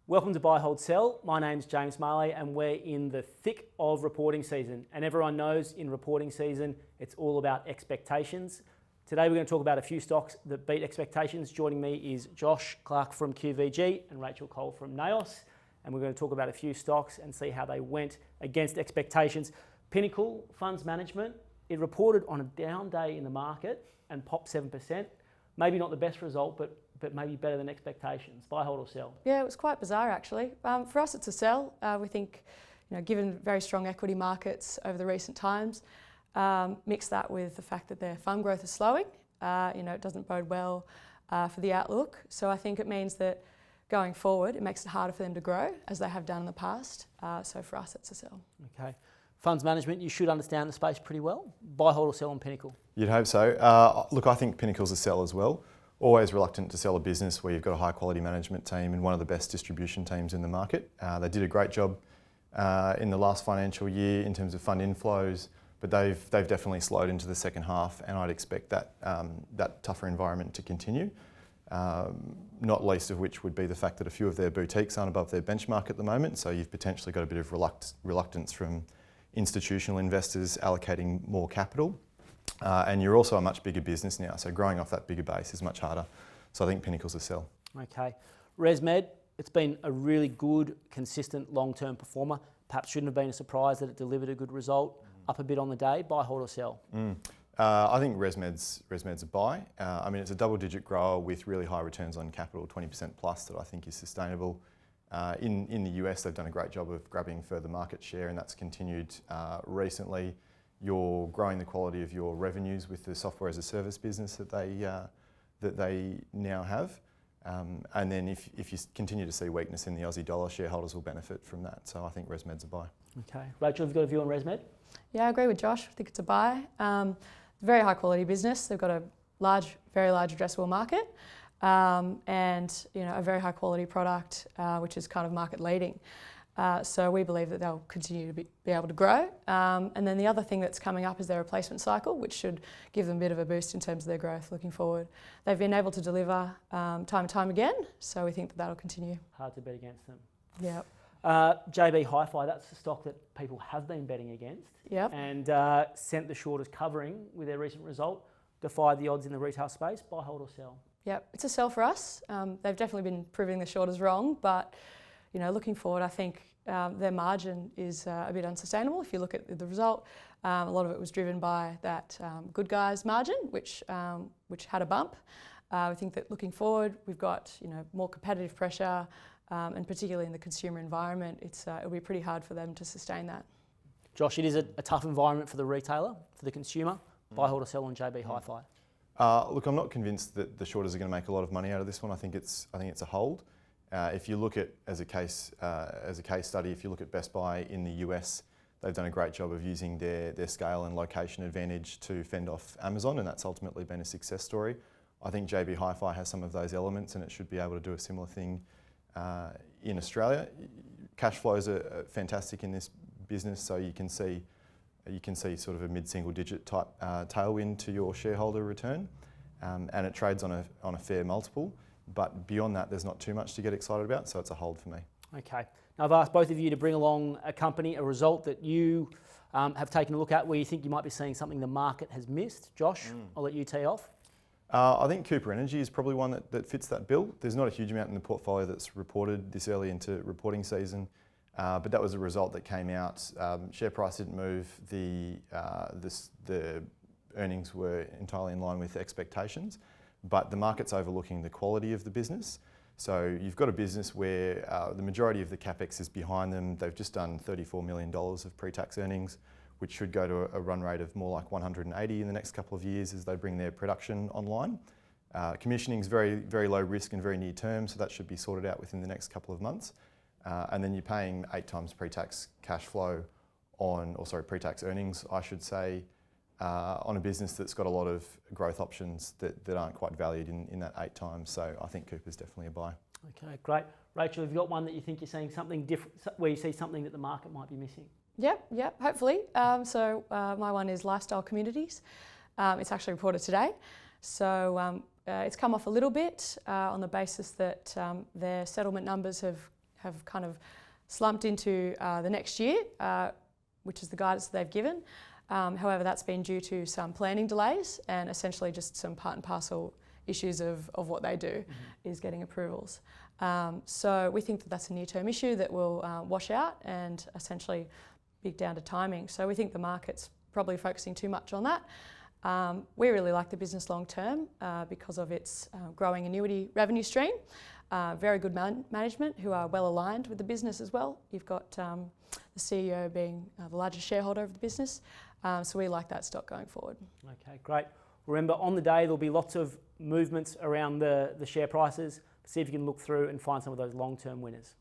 Welcome to Buy, Hold, Sell. My name's James Marlay and we're in the thick of reporting season. And everyone knows in reporting season, it's all about expectations. Today we're going to talk about a few stocks that beat expectations. Joining me is Josh Clark from QVG and Rachel Cole from NAOS. And we're going to talk about a few stocks and see how they went against expectations. Pinnacle Funds Management, it reported on a down day in the market and popped 7%. Maybe not the best result, but maybe better than expectations. Buy, hold or sell? Yeah, it was quite bizarre actually. For us it's a sell. We think, given very strong equity markets over the recent times, mix that with the fact that their fund growth is slowing, it doesn't bode well for the outlook. So I think it means that going forward, it makes it harder for them to grow as they have done in the past. So for us, it's a sell. Okay. Funds management, you should understand the space pretty well. Buy, hold or sell on Pinnacle? You'd hope so. Look, I think Pinnacle's a sell as well. Always reluctant to sell a business where you've got a high quality management team and one of the best distribution teams in the market. They did a great job in the last financial year in terms of fund inflows, but they've definitely slowed into the second half, and I'd expect that tougher environment to continue. Not least of which would be the fact that a few of their boutiques aren't above their benchmark at the moment, so you've potentially got a bit of reluctance from institutional investors allocating more capital. And you're also a much bigger business now, so growing off that bigger base is much harder. So I think Pinnacle's a sell. Okay. Resmed, it's been a really good, consistent, long-term performer. Perhaps shouldn't have been a surprise that it delivered a good result. Up a bit on the day. Buy, hold or sell? I think Resmed's a buy. It's a double-digit grower with really high returns on capital, 20% plus, that I think is sustainable. In the US, they've done a great job of grabbing further market share, and that's continued recently. You're growing the quality of your revenues with the software as a service business that they now have. And then if you continue to see weakness in the Aussie dollar, shareholders will benefit from that. So I think Resmed's a buy. Okay. Rachel, have you got a view on Resmed? Yeah, I agree with Josh. I think it's a buy. Very high quality business. They've got a very large addressable market, and a very high quality product, which is kind of market leading. So we believe that they'll continue to be able to grow. And then the other thing that's coming up is their replacement cycle, which should give them a bit of a boost in terms of their growth looking forward. They've been able to deliver time and time again, so we think that that'll continue. Hard to bet against them. Yep. JB Hi-Fi, that's the stock that people have been betting against. Yep. And sent the shorters covering with their recent result, defied the odds in the retail space. Buy, hold or sell? Yep, it's a sell for us. They've definitely been proving the shorters wrong, but looking forward, I think their margin is a bit unsustainable. If you look at the result, a lot of it was driven by that Good Guys margin, which had a bump. We think that looking forward, we've got more competitive pressure, and particularly in the consumer environment, it'll be pretty hard for them to sustain that. Josh, it is a tough environment for the retailer, for the consumer. Buy, hold or sell on JB Hi-Fi? Look, I'm not convinced that the shorters are going to make a lot of money out of this one. I think it's a hold. If you look at as a case study, if you look at Best Buy in the US, they've done a great job of using their scale and location advantage to fend off Amazon, and that's ultimately been a success story. I think JB Hi-Fi has some of those elements, and it should be able to do a similar thing in Australia. Cash flows are fantastic in this business, so you can see sort of a mid-single-digit type tailwind to your shareholder return, and it trades on a fair multiple. But beyond that, there's not too much to get excited about, so it's a hold for me. Okay. Now I've asked both of you to bring along a result that you have taken a look at where you think you might be seeing something the market has missed. Josh, I'll let you tee off. I think Cooper Energy is probably one that fits that bill. There's not a huge amount in the portfolio that's reported this early into reporting season, but that was a result that came out. Share price didn't move. The earnings were entirely in line with expectations. But the market's overlooking the quality of the business. So you've got a business where the majority of the capex is behind them. They've just done $34 million of pre-tax earnings, which should go to a run rate of more like 180 in the next couple of years as they bring their production online. Commissioning is very, very low risk and very near term, so that should be sorted out within the next couple of months. And then you're paying 8 times pre-tax cash flow pre-tax earnings, I should say, on a business that's got a lot of growth options that aren't quite valued in that 8 times. So I think Cooper's definitely a buy. Okay, great. Rachel, have you got one that you think you're seeing something different, where you see something that the market might be missing? Yep, hopefully. My one is Lifestyle Communities. It's actually reported today. So it's come off a little bit on the basis that their settlement numbers have have kind of slumped into the next year, which is the guidance that they've given. However, that's been due to some planning delays and essentially just some part and parcel issues of what they do is getting approvals. So we think that that's a near-term issue that will wash out and essentially be down to timing. So we think the market's probably focusing too much on that. We really like the business long term because of its growing annuity revenue stream. Very good management who are well aligned with the business as well. You've got the CEO being the largest shareholder of the business. So we like that stock going forward. Okay, great. Remember, on the day there'll be lots of movements around the share prices. See if you can look through and find some of those long-term winners.